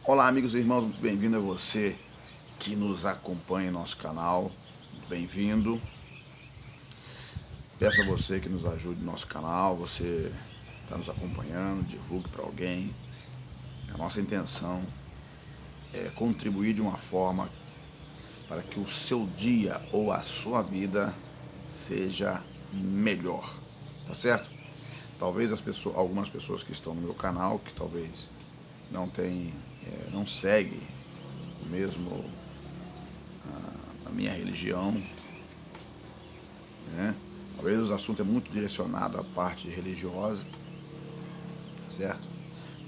Olá, amigos e irmãos, muito bem-vindo a você que nos acompanha em nosso canal. Muito bem-vindo. Peço a você que nos ajude no nosso canal. Você está nos acompanhando, divulgue para alguém. A nossa intenção é contribuir de uma forma para que o seu dia ou a sua vida seja melhor, tá certo? Talvez algumas pessoas que estão no meu canal, que talvez não seguem mesmo a minha religião, né? Talvez o assunto é muito direcionado à parte religiosa, certo?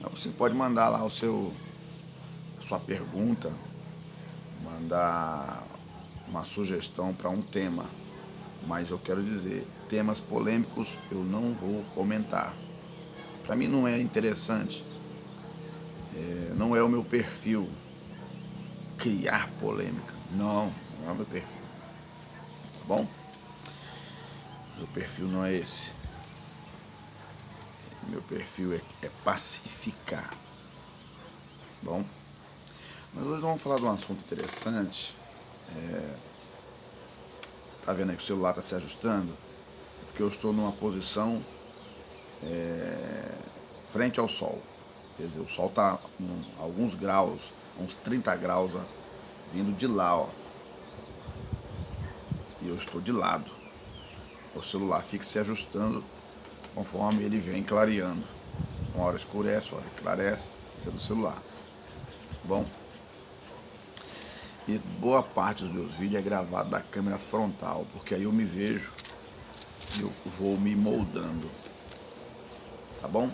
Mas você pode mandar lá a sua pergunta, mandar uma sugestão para um tema, mas eu quero dizer, temas polêmicos eu não vou comentar. Para mim não é interessante, não é o meu perfil criar polêmica. Não é o meu perfil, tá bom? Meu perfil não é esse. Meu perfil é pacificar, bom? Mas hoje vamos falar de um assunto interessante. Você está vendo aí que o celular está se ajustando? Porque eu estou numa posição frente ao sol. Quer dizer, o sol está a alguns graus, uns 30 graus, ó, vindo de lá, ó. E eu estou de lado. O celular fica se ajustando conforme ele vem clareando. Uma hora escurece, uma hora esclarece. Isso é do celular. Bom, e boa parte dos meus vídeos é gravado da câmera frontal, porque aí eu me vejo e eu vou me moldando. Tá bom?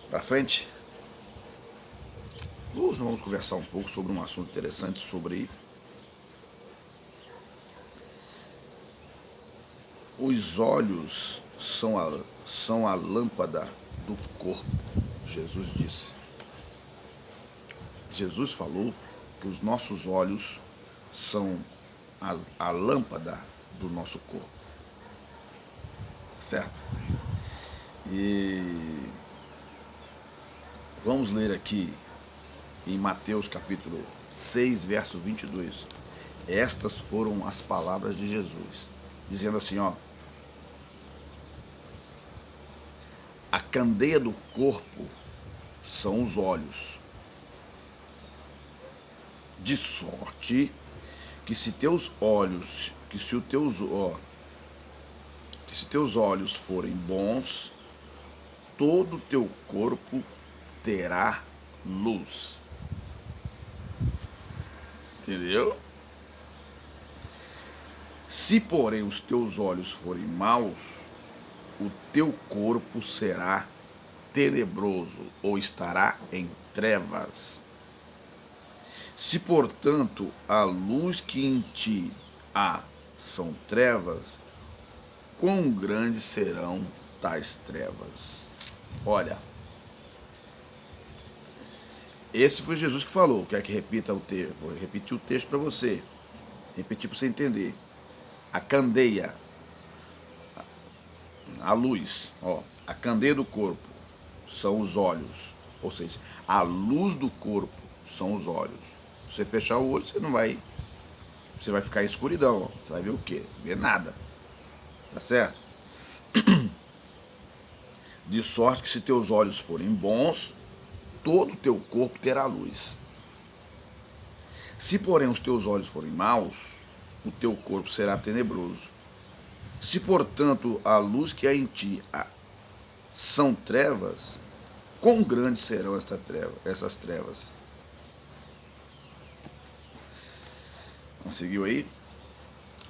Pra frente. Hoje nós vamos conversar um pouco sobre um assunto interessante, sobre os olhos são a lâmpada do corpo, Jesus disse. Jesus falou que os nossos olhos são a lâmpada do nosso corpo, certo? E vamos ler aqui em Mateus capítulo 6, verso 22. Estas foram as palavras de Jesus, dizendo assim, ó: a candeia do corpo são os olhos, de sorte que se teus olhos forem bons, todo o teu corpo terá luz. Entendeu? Se, porém, os teus olhos forem maus, o teu corpo será tenebroso ou estará em trevas. Se, portanto, a luz que em ti há são trevas, quão grandes serão tais trevas? Olha, esse foi Jesus que falou. Quer que repita o texto? Vou repetir o texto para você. Repetir para você entender. A candeia, a luz, ó, a candeia do corpo são os olhos. Ou seja, a luz do corpo são os olhos. Se você fechar o olho, você vai ficar em escuridão, ó. Você vai ver o quê? Ver nada. Tá certo? De sorte que se teus olhos forem bons, todo o teu corpo terá luz. Se, porém, os teus olhos forem maus, o teu corpo será tenebroso. Se, portanto, a luz que há em ti são trevas, quão grandes serão essas trevas? Conseguiu aí?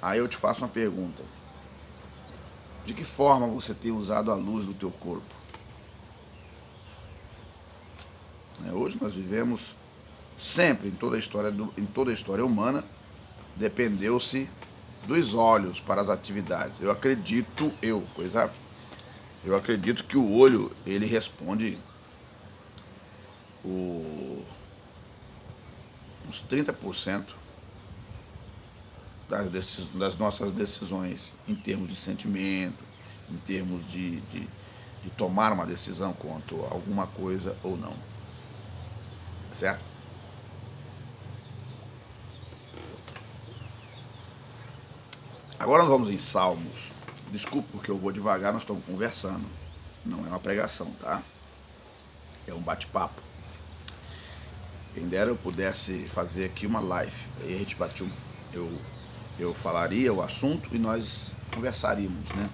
Aí eu te faço uma pergunta. De que forma você tem usado a luz do teu corpo? Hoje nós vivemos sempre, em toda a história humana, dependeu-se dos olhos para as atividades. Eu acredito que o olho, ele responde uns 30% das nossas decisões, em termos de sentimento, em termos de tomar uma decisão quanto a alguma coisa ou não. certo? Agora nós vamos em Salmos. Desculpa porque eu vou devagar, nós estamos conversando. Não é uma pregação, tá? É um bate-papo. Quem dera eu pudesse fazer aqui uma live. Aí a gente eu falaria o assunto e nós conversaríamos, né?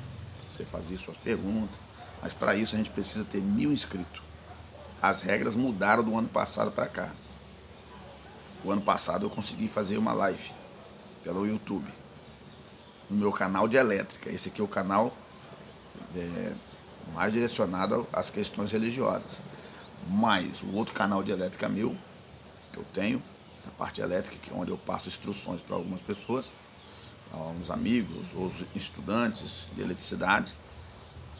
Você fazia suas perguntas. Mas para isso a gente precisa ter 1000 inscritos. As regras mudaram do ano passado para cá. O ano passado eu consegui fazer uma live pelo YouTube, no meu canal de elétrica. Esse aqui é o canal mais direcionado às questões religiosas. Mas o outro canal de elétrica meu, que eu tenho, a parte elétrica, que é onde eu passo instruções para algumas pessoas, alguns amigos, ou estudantes de eletricidade,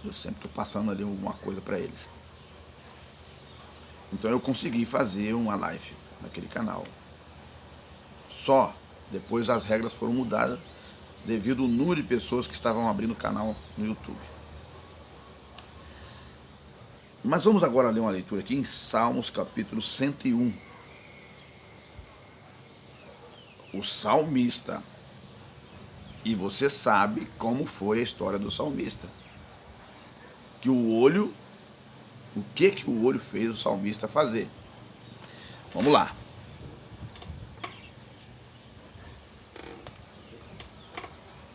eu sempre estou passando ali alguma coisa para eles. Então eu consegui fazer uma live naquele canal. Só depois as regras foram mudadas devido ao número de pessoas que estavam abrindo o canal no YouTube. Mas vamos agora ler uma leitura aqui em Salmos capítulo 101. O salmista. E você sabe como foi a história do salmista. Que o que o olho fez o salmista fazer? Vamos lá.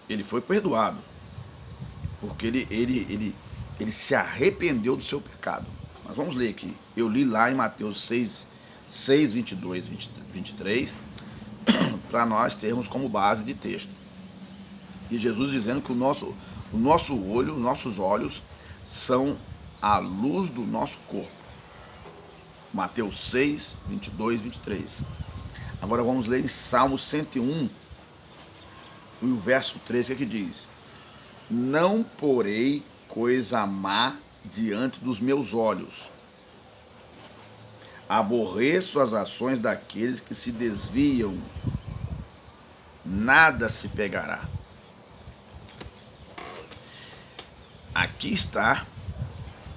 Ele foi perdoado, porque ele se arrependeu do seu pecado. Mas vamos ler aqui. Eu li lá em Mateus 6, 22, 23, para nós termos como base de texto. E Jesus dizendo que o nosso olho, os nossos olhos, são a luz do nosso corpo. Mateus 6, 22, 23. Agora vamos ler em Salmo 101, e o verso 3, que diz: Não porei coisa má diante dos meus olhos. Aborreço as ações daqueles que se desviam. Nada se pegará. Aqui está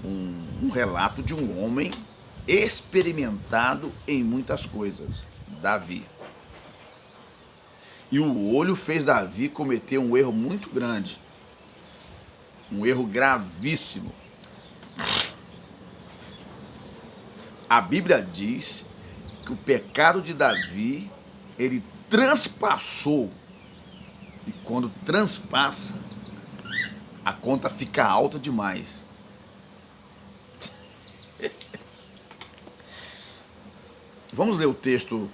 um relato de um homem experimentado em muitas coisas, Davi. E o olho fez Davi cometer um erro muito grande, um erro gravíssimo. A Bíblia diz que o pecado de Davi, ele transpassou, e quando transpassa, a conta fica alta demais. Vamos ler o texto,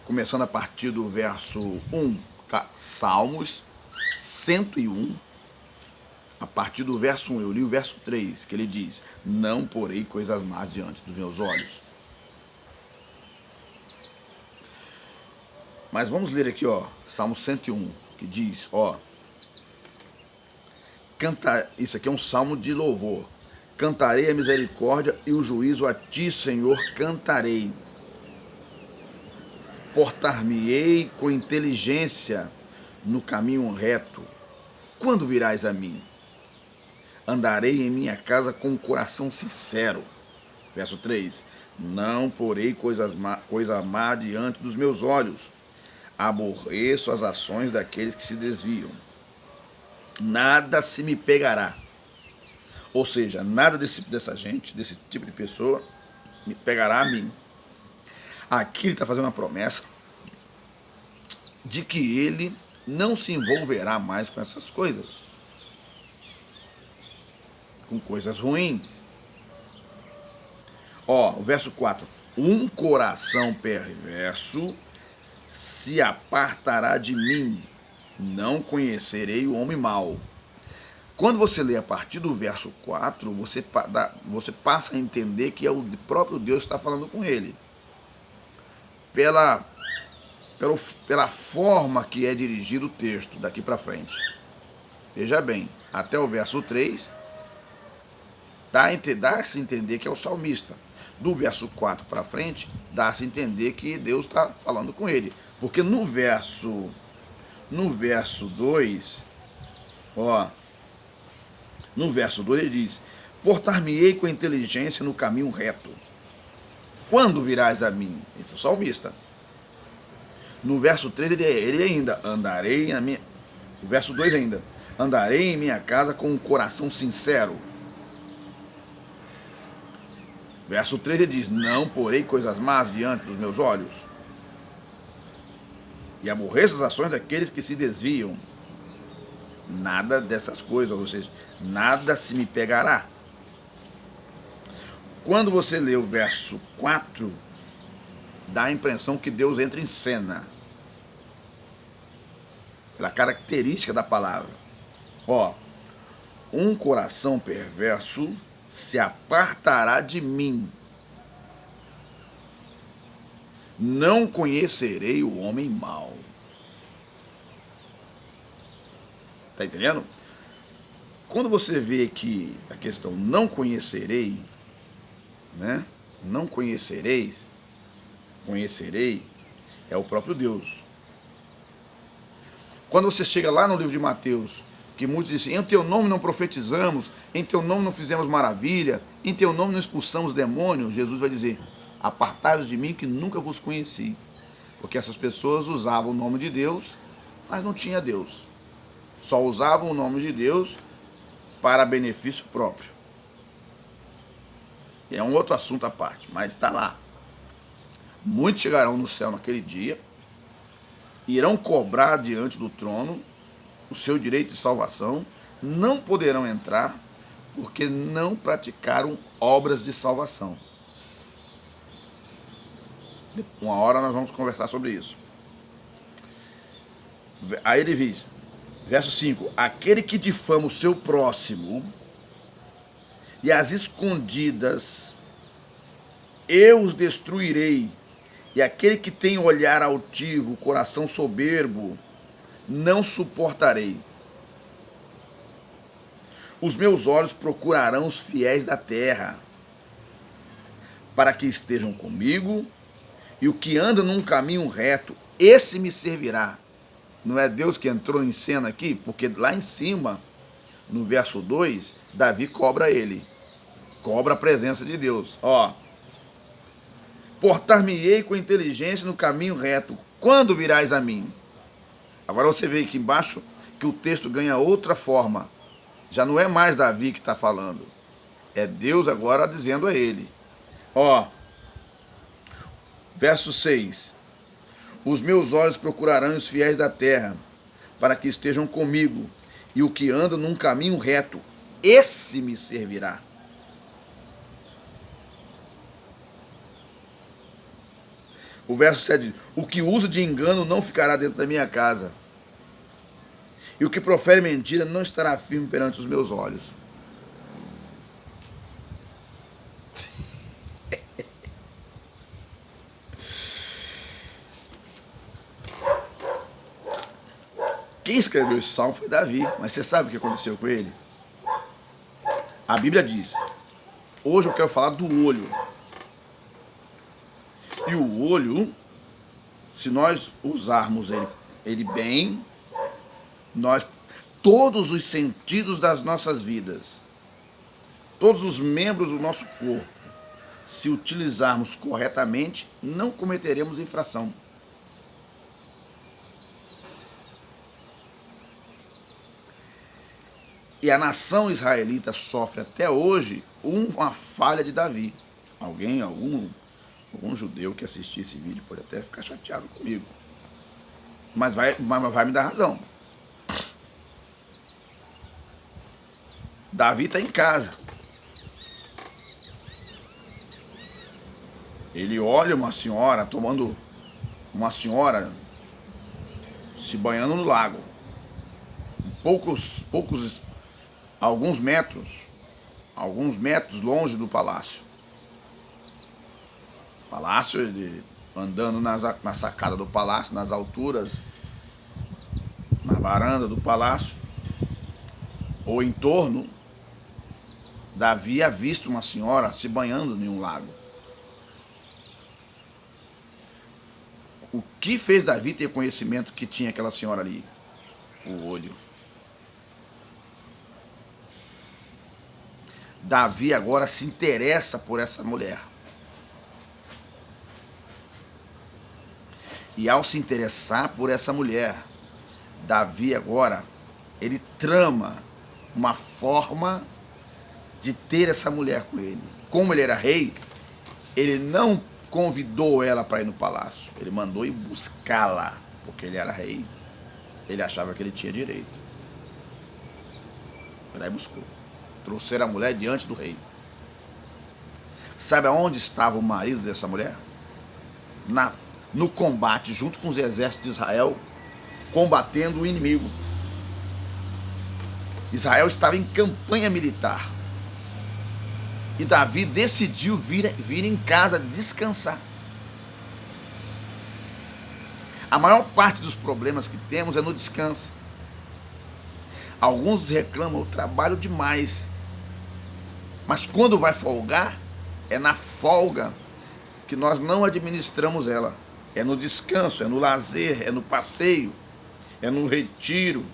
começando a partir do verso 1, Salmos 101, a partir do verso 1, eu li o verso 3, que ele diz: Não porei coisas más diante dos meus olhos. Mas vamos ler aqui, Salmo 101, que diz, isso aqui é um salmo de louvor. Cantarei a misericórdia e o juízo a ti, Senhor, cantarei. Portar-me-ei com inteligência no caminho reto. Quando virás a mim? Andarei em minha casa com um coração sincero. Verso 3. Não porei coisa má diante dos meus olhos. Aborreço as ações daqueles que se desviam. Nada se me pegará. Ou seja, nada dessa gente, desse tipo de pessoa, me pegará a mim. Aqui ele está fazendo uma promessa de que ele não se envolverá mais com essas coisas, com coisas ruins. O verso 4. Um coração perverso se apartará de mim, não conhecerei o homem mau. Quando você lê a partir do verso 4, você passa a entender que é o próprio Deus que está falando com ele. Pela forma que é dirigido o texto daqui para frente. Veja bem, até o verso 3, dá-se a entender que é o salmista. Do verso 4 para frente, dá-se a entender que Deus está falando com ele. Porque no verso 2, no verso 2 ele diz: Portar-me-ei com inteligência no caminho reto. quando virás a mim? Esse é o salmista. No verso 3 ele ainda, andarei na minha... O verso 2 ainda, andarei em minha casa com um coração sincero. Verso 3 ele diz, não porei coisas más diante dos meus olhos. E aborreço as ações daqueles que se desviam. Nada dessas coisas, ou seja, nada se me pegará. Quando você lê o verso 4, dá a impressão que Deus entra em cena. Pela característica da palavra. Ó, um coração perverso se apartará de mim. Não conhecerei o homem mau. Tá entendendo? Quando você vê que a questão não conhecerei, né? Não conhecereis, conhecerei, é o próprio Deus. Quando você chega lá no livro de Mateus, que muitos dizem, em teu nome não profetizamos, em teu nome não fizemos maravilha, em teu nome não expulsamos demônios, Jesus vai dizer, apartai-vos de mim que nunca vos conheci. Porque essas pessoas usavam o nome de Deus, mas não tinha Deus. Só usavam o nome de Deus para benefício próprio. É um outro assunto à parte, mas está lá. Muitos chegarão no céu naquele dia, irão cobrar diante do trono o seu direito de salvação, não poderão entrar porque não praticaram obras de salvação. Uma hora nós vamos conversar sobre isso. Aí ele diz, verso 5, aquele que difama o seu próximo e as escondidas eu os destruirei, e aquele que tem olhar altivo, coração soberbo, não suportarei. Os meus olhos procurarão os fiéis da terra, para que estejam comigo, e o que anda num caminho reto, esse me servirá. Não é Deus que entrou em cena aqui? Porque lá em cima, no verso 2, Davi cobra ele. Cobra a presença de Deus. Ó, portar-me-ei com inteligência no caminho reto. Quando virás a mim? Agora você vê aqui embaixo que o texto ganha outra forma. Já não é mais Davi que está falando. É Deus agora dizendo a ele. Ó, verso 6. Os meus olhos procurarão os fiéis da terra, para que estejam comigo, e o que anda num caminho reto, esse me servirá. O verso 7 diz, o que usa de engano não ficará dentro da minha casa, e o que profere mentira não estará firme perante os meus olhos. Quem escreveu esse salmo foi Davi, mas você sabe o que aconteceu com ele? A Bíblia diz, hoje eu quero falar do olho. E o olho, se nós usarmos ele bem, todos os sentidos das nossas vidas, todos os membros do nosso corpo, se utilizarmos corretamente, não cometeremos infração. E a nação israelita sofre até hoje uma falha de Davi. Algum judeu que assistir esse vídeo pode até ficar chateado comigo. Mas vai me dar razão. Davi está em casa. Ele olha uma senhora se banhando no lago. Alguns metros longe do palácio. Palácio, ele andando na sacada do palácio, nas alturas, na varanda do palácio, ou em torno, Davi havia visto uma senhora se banhando em um lago. O que fez Davi ter conhecimento que tinha aquela senhora ali? O olho. Davi agora se interessa por essa mulher. E ao se interessar por essa mulher, Davi agora, ele trama uma forma de ter essa mulher com ele. Como ele era rei, ele não convidou ela para ir no palácio. Ele mandou ir buscá-la, porque ele era rei. Ele achava que ele tinha direito. Foi lá e buscou. Trouxeram a mulher diante do rei. Sabe aonde estava o marido dessa mulher? No combate, junto com os exércitos de Israel, combatendo o inimigo. Israel estava em campanha militar. E Davi decidiu vir em casa descansar. A maior parte dos problemas que temos é no descanso. Alguns reclamam, eu trabalho demais. Mas quando vai folgar, é na folga que nós não administramos ela. É no descanso, é no lazer, é no passeio, é no retiro,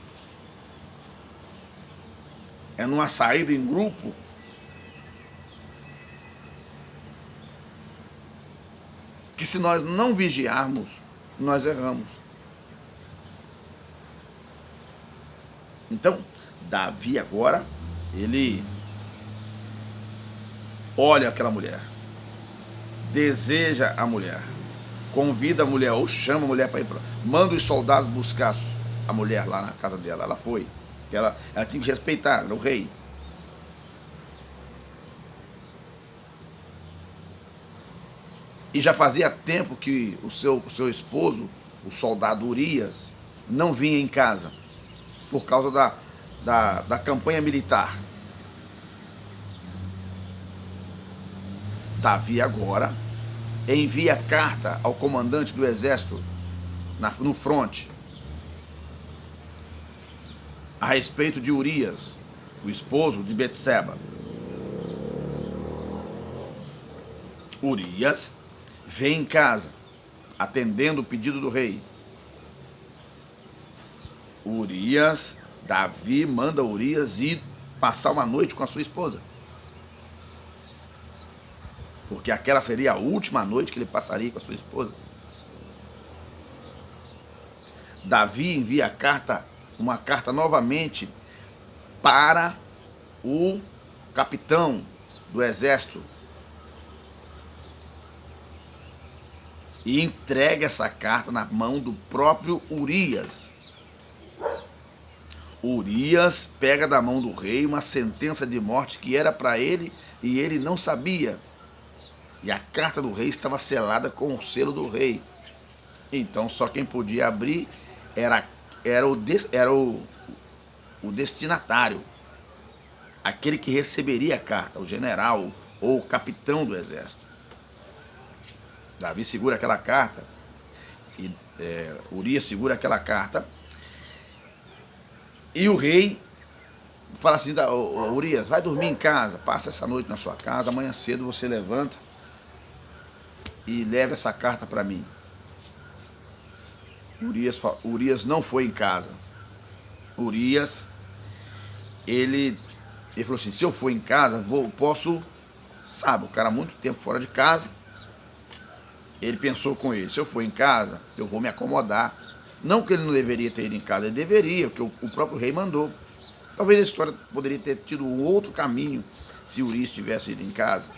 é numa saída em grupo. Que se nós não vigiarmos, nós erramos. Então, Davi agora, ele olha aquela mulher, deseja a mulher, convida a mulher, ou chama a mulher para ir para... Manda os soldados buscar a mulher lá na casa dela. Ela foi. Ela tinha que respeitar, era o rei. E já fazia tempo que o seu esposo, o soldado Urias, não vinha em casa, por causa da campanha militar. Davi agora envia carta ao comandante do exército no fronte a respeito de Urias, o esposo de Betseba. Urias vem em casa, atendendo o pedido do rei. Davi manda Urias ir passar uma noite com a sua esposa. Porque aquela seria a última noite que ele passaria com a sua esposa. Davi envia uma carta novamente para o capitão do exército e entrega essa carta na mão do próprio Urias. Urias pega da mão do rei uma sentença de morte que era para ele e ele não sabia. E a carta do rei estava selada com o selo do rei. Então só quem podia abrir era o destinatário, aquele que receberia a carta, o general ou o capitão do exército. Davi segura aquela carta, e Urias segura aquela carta, e o rei fala assim: Urias, vai dormir em casa, passa essa noite na sua casa, amanhã cedo você levanta e leva essa carta para mim. Urias não foi em casa. Urias, ele falou assim: se eu for em casa, sabe, o cara há muito tempo fora de casa. Ele pensou com ele: se eu for em casa, eu vou me acomodar. Não que ele não deveria ter ido em casa, ele deveria, porque o próprio rei mandou. Talvez a história poderia ter tido um outro caminho se Urias tivesse ido em casa.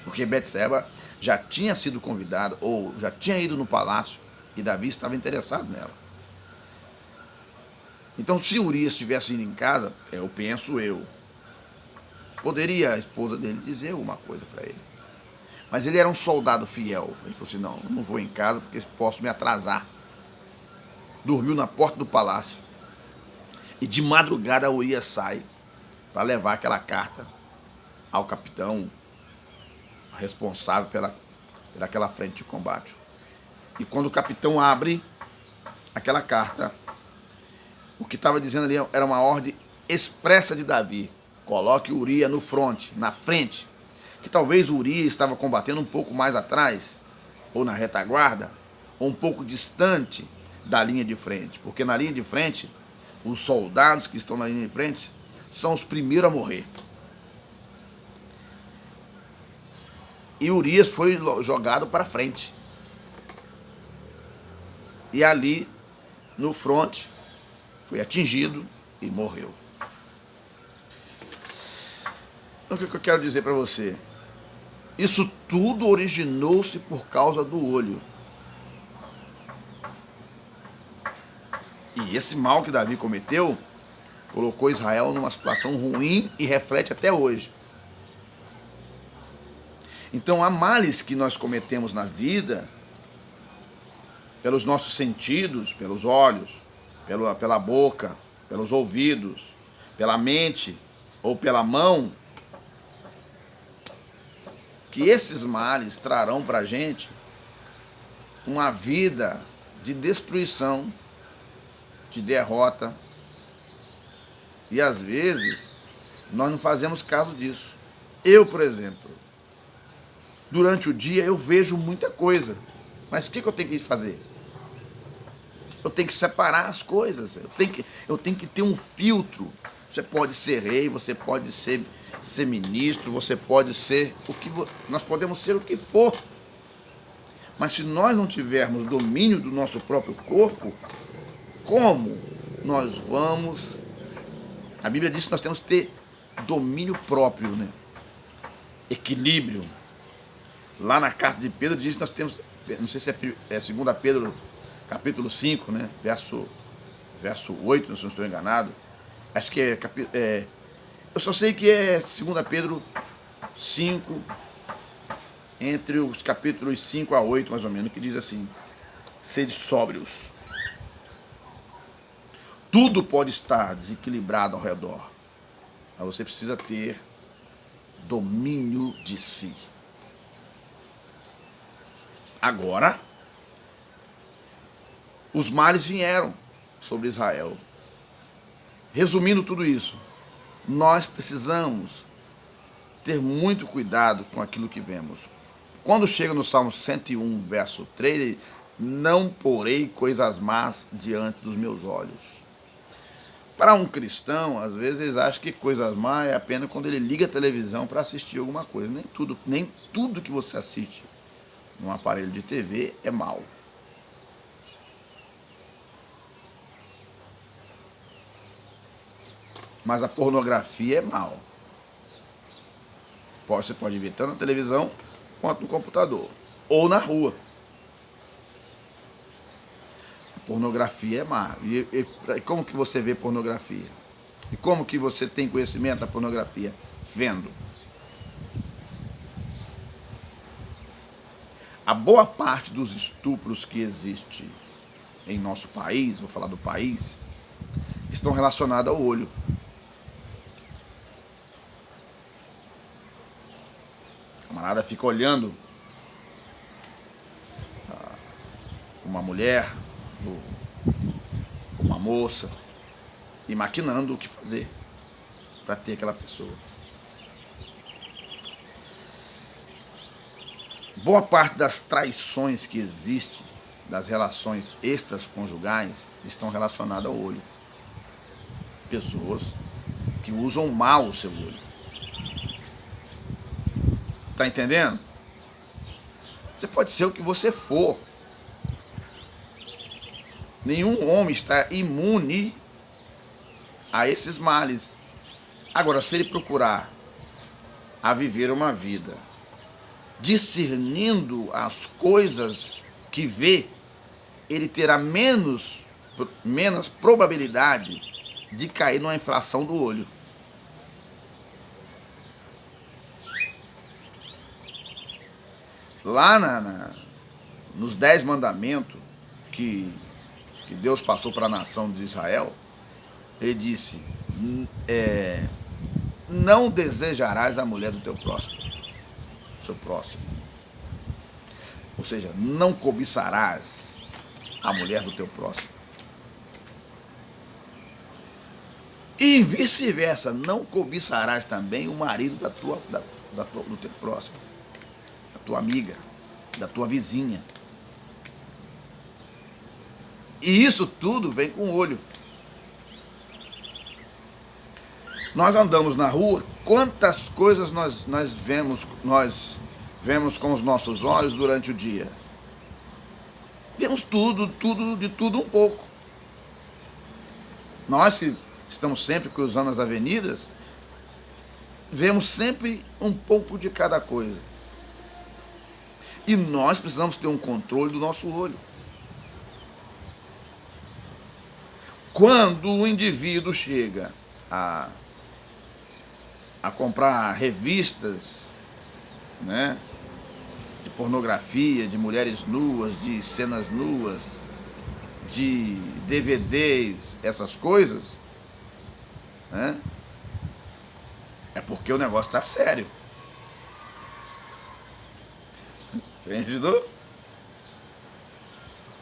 Porque Betseba já tinha sido convidada, ou já tinha ido no palácio, e Davi estava interessado nela. Então, se Urias tivesse ido em casa, poderia a esposa dele dizer alguma coisa para ele. Mas ele era um soldado fiel. Ele falou assim: não, eu não vou em casa porque posso me atrasar. Dormiu na porta do palácio. E de madrugada Urias sai para levar aquela carta ao capitão responsável pelaquela frente de combate. E quando o capitão abre aquela carta, o que estava dizendo ali era uma ordem expressa de Davi: coloque Urias na frente. Que talvez Urias estava combatendo um pouco mais atrás, ou na retaguarda, ou um pouco distante da linha de frente. Porque na linha de frente, os soldados que estão na linha de frente são os primeiros a morrer. E Urias foi jogado para frente. e ali, no fronte, foi atingido e morreu. Então, o que eu quero dizer para você? Isso tudo originou-se por causa do olho. E esse mal que Davi cometeu colocou Israel numa situação ruim e reflete até hoje. Então, há males que nós cometemos na vida, pelos nossos sentidos, pelos olhos, pela boca, pelos ouvidos, pela mente ou pela mão, que esses males trarão para a gente uma vida de destruição, de derrota. E às vezes nós não fazemos caso disso. Eu, por exemplo, durante o dia eu vejo muita coisa, mas o que eu tenho que fazer? Eu tenho que separar as coisas, eu tenho que ter um filtro. Você pode ser rei, você pode ser ministro, você pode ser o que nós podemos ser o que for. Mas se nós não tivermos domínio do nosso próprio corpo, como nós vamos? A Bíblia diz que nós temos que ter domínio próprio, né? Equilíbrio. Lá na carta de Pedro diz que nós temos, não sei se é 2 Pedro capítulo 5, né? Verso 8, se não estou enganado. Acho que eu só sei que é 2 Pedro 5, entre os capítulos 5 a 8, mais ou menos, que diz assim: sede sóbrios. Tudo pode estar desequilibrado ao redor, mas você precisa ter domínio de si. Agora, os males vieram sobre Israel. Resumindo tudo isso, nós precisamos ter muito cuidado com aquilo que vemos. Quando chega no Salmo 101, verso 3, não porei coisas más diante dos meus olhos. Para um cristão, às vezes eles acham que coisas más é apenas quando ele liga a televisão para assistir alguma coisa. Nem tudo que você assiste num aparelho de TV é mal. Mas a pornografia é mal. Você pode ver tanto na televisão quanto no computador. Ou na rua. A pornografia é má. E como que você vê pornografia? E como que você tem conhecimento da pornografia? Vendo. A boa parte dos estupros que existe em nosso país, vou falar do país, estão relacionados ao olho. A camarada fica olhando uma mulher, uma moça, e maquinando o que fazer para ter aquela pessoa. Boa parte das traições que existem, das relações extraconjugais, estão relacionadas ao olho. Pessoas que usam mal o seu olho. Tá entendendo? Você pode ser o que você for. Nenhum homem está imune a esses males. Agora, se ele procurar a viver uma vida discernindo as coisas que vê, ele terá menos probabilidade de cair numa inflação do olho. Lá nos 10 mandamentos que Deus passou para a nação de Israel, ele disse: não desejarás a mulher do teu próximo, seu próximo. Ou seja, não cobiçarás a mulher do teu próximo. E vice-versa, não cobiçarás também o marido do teu próximo, da tua amiga, da tua vizinha. E isso tudo vem com o olho. Nós andamos na rua, quantas coisas nós vemos com os nossos olhos durante o dia? Vemos tudo, de tudo um pouco. Nós que estamos sempre cruzando as avenidas, vemos sempre um pouco de cada coisa. E nós precisamos ter um controle do nosso olho. Quando o indivíduo chega a comprar revistas, né, de pornografia, de mulheres nuas, de cenas nuas, de DVDs, essas coisas, né, é porque o negócio está sério. Entendeu?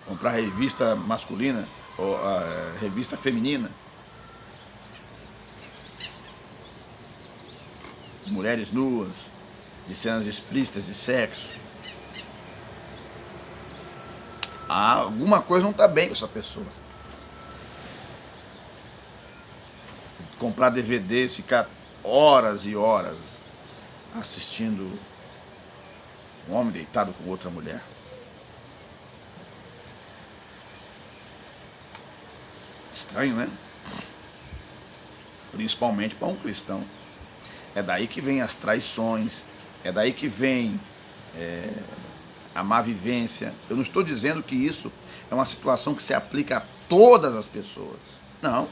Comprar revista masculina ou revista feminina, mulheres nuas, de cenas explícitas de sexo. Alguma coisa não está bem com essa pessoa. Comprar DVDs, ficar horas e horas assistindo um homem deitado com outra mulher. Estranho, né? Principalmente para um cristão. É daí que vem as traições, é daí que vem a má vivência. Eu não estou dizendo que isso é uma situação que se aplica a todas as pessoas. Não.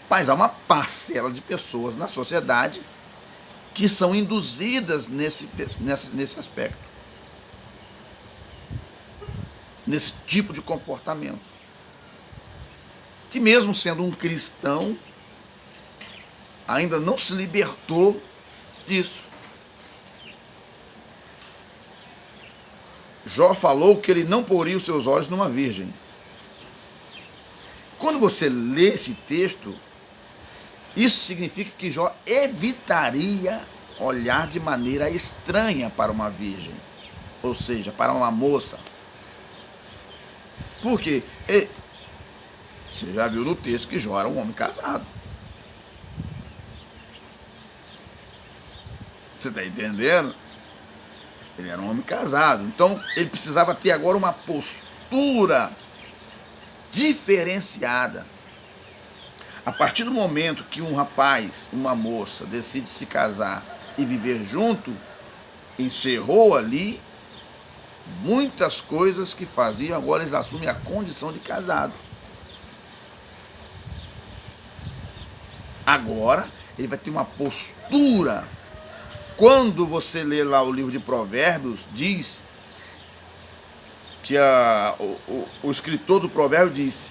Mas há uma parcela de pessoas na sociedade que são induzidas nesse aspecto, nesse tipo de comportamento. Que mesmo sendo um cristão, ainda não se libertou disso. Jó falou que ele não poria os seus olhos numa virgem. Quando você lê esse texto, isso significa que Jó evitaria olhar de maneira estranha para uma virgem, ou seja, para uma moça. Porque você já viu no texto que Jó era um homem casado. Você está entendendo? Ele era um homem casado. Então, ele precisava ter agora uma postura diferenciada. A partir do momento que um rapaz, uma moça, decide se casar e viver junto, encerrou ali muitas coisas que faziam, agora eles assumem a condição de casado. Agora, ele vai ter uma postura. Quando você lê lá o livro de Provérbios, diz que o escritor do provérbio disse: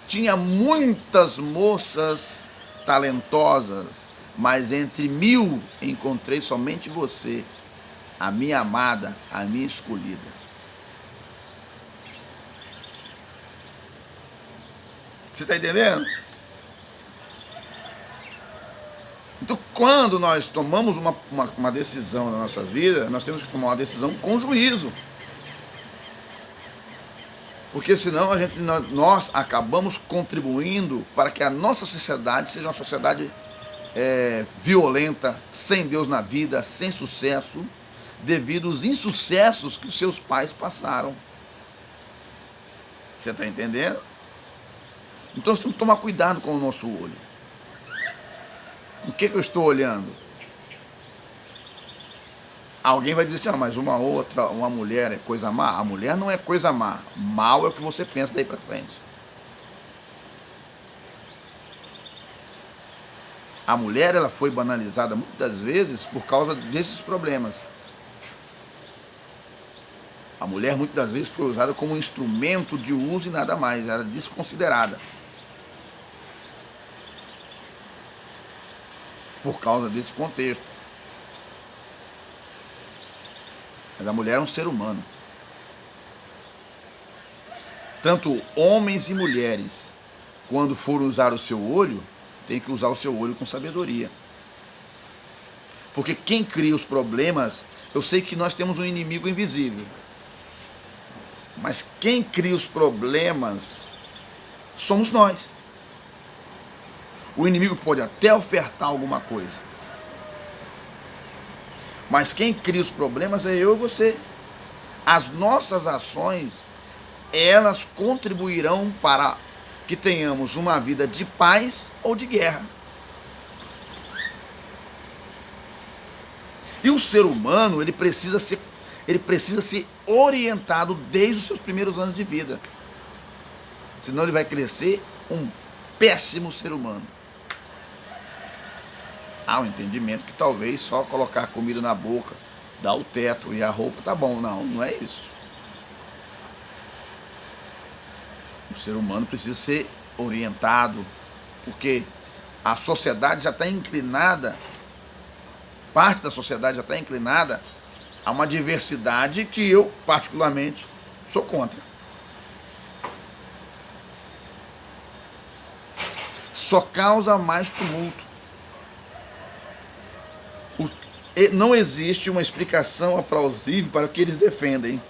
tinha muitas moças talentosas, mas entre 1000 encontrei somente você, a minha amada, a minha escolhida. Você está entendendo? Então, quando nós tomamos uma decisão nas nossas vidas, nós temos que tomar uma decisão com juízo. Porque senão nós acabamos contribuindo para que a nossa sociedade seja uma sociedade violenta, sem Deus na vida, sem sucesso, devido aos insucessos que os seus pais passaram. Você está entendendo? Então nós temos que tomar cuidado com o nosso olho. O que eu estou olhando? Alguém vai dizer assim, mas uma mulher é coisa má? A mulher não é coisa má. Mal é o que você pensa daí para frente. A mulher, ela foi banalizada muitas vezes por causa desses problemas. A mulher muitas das vezes foi usada como um instrumento de uso e nada mais. Era desconsiderada. Por causa desse contexto. Mas a mulher é um ser humano. Tanto homens e mulheres, quando for usar o seu olho, tem que usar o seu olho com sabedoria. Porque quem cria os problemas, eu sei que nós temos um inimigo invisível. Mas quem cria os problemas somos nós. O inimigo pode até ofertar alguma coisa. Mas quem cria os problemas é eu e você. As nossas ações, elas contribuirão para que tenhamos uma vida de paz ou de guerra. E o ser humano, ele precisa ser orientado desde os seus primeiros anos de vida. Senão ele vai crescer um péssimo ser humano. Há um entendimento que talvez só colocar a comida na boca, dar o teto e a roupa tá bom. Não, não é isso. O ser humano precisa ser orientado, porque a sociedade já está inclinada, parte da sociedade já está inclinada a uma diversidade que eu, particularmente, sou contra. Só causa mais tumulto. Não existe uma explicação plausível para o que eles defendem.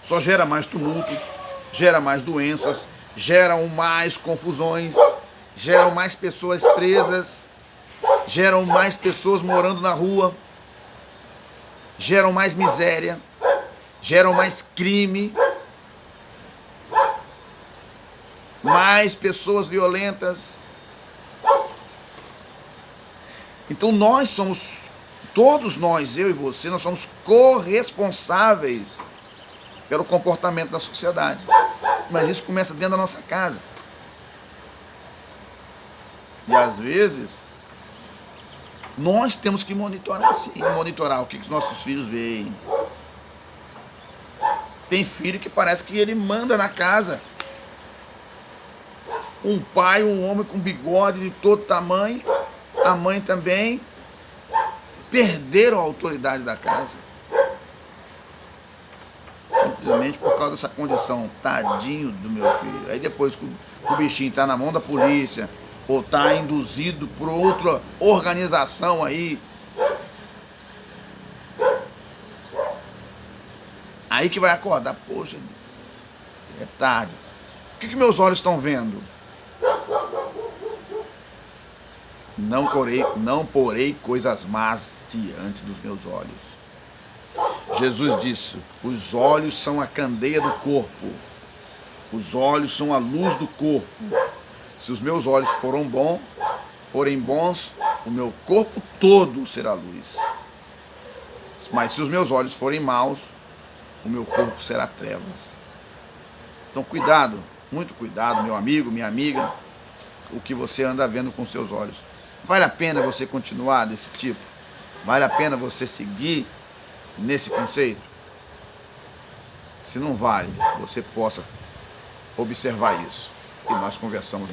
Só gera mais tumulto, gera mais doenças, geram mais confusões, geram mais pessoas presas, geram mais pessoas morando na rua, geram mais miséria, geram mais crime, mais pessoas violentas. Então todos nós, eu e você, nós somos corresponsáveis pelo comportamento da sociedade. Mas isso começa dentro da nossa casa. E às vezes, nós temos que monitorar o que os nossos filhos veem. Tem filho que parece que ele manda na casa. Um pai, um homem com bigode de todo tamanho, a mãe também, perderam a autoridade da casa. Simplesmente por causa dessa condição, tadinho do meu filho. Aí depois que o bichinho está na mão da polícia, ou está induzido por outra organização aí, aí que vai acordar. Poxa, é tarde. O que meus olhos estão vendo? Não porei coisas más diante dos meus olhos. Jesus disse: os olhos são a candeia do corpo. Os olhos são a luz do corpo. Se os meus olhos forem bons, o meu corpo todo será luz. Mas se os meus olhos forem maus, o meu corpo será trevas. Então cuidado, muito cuidado, meu amigo, minha amiga, o que você anda vendo com seus olhos. Vale a pena você continuar desse tipo? Vale a pena você seguir nesse conceito? Se não vale, você possa observar isso. E nós conversamos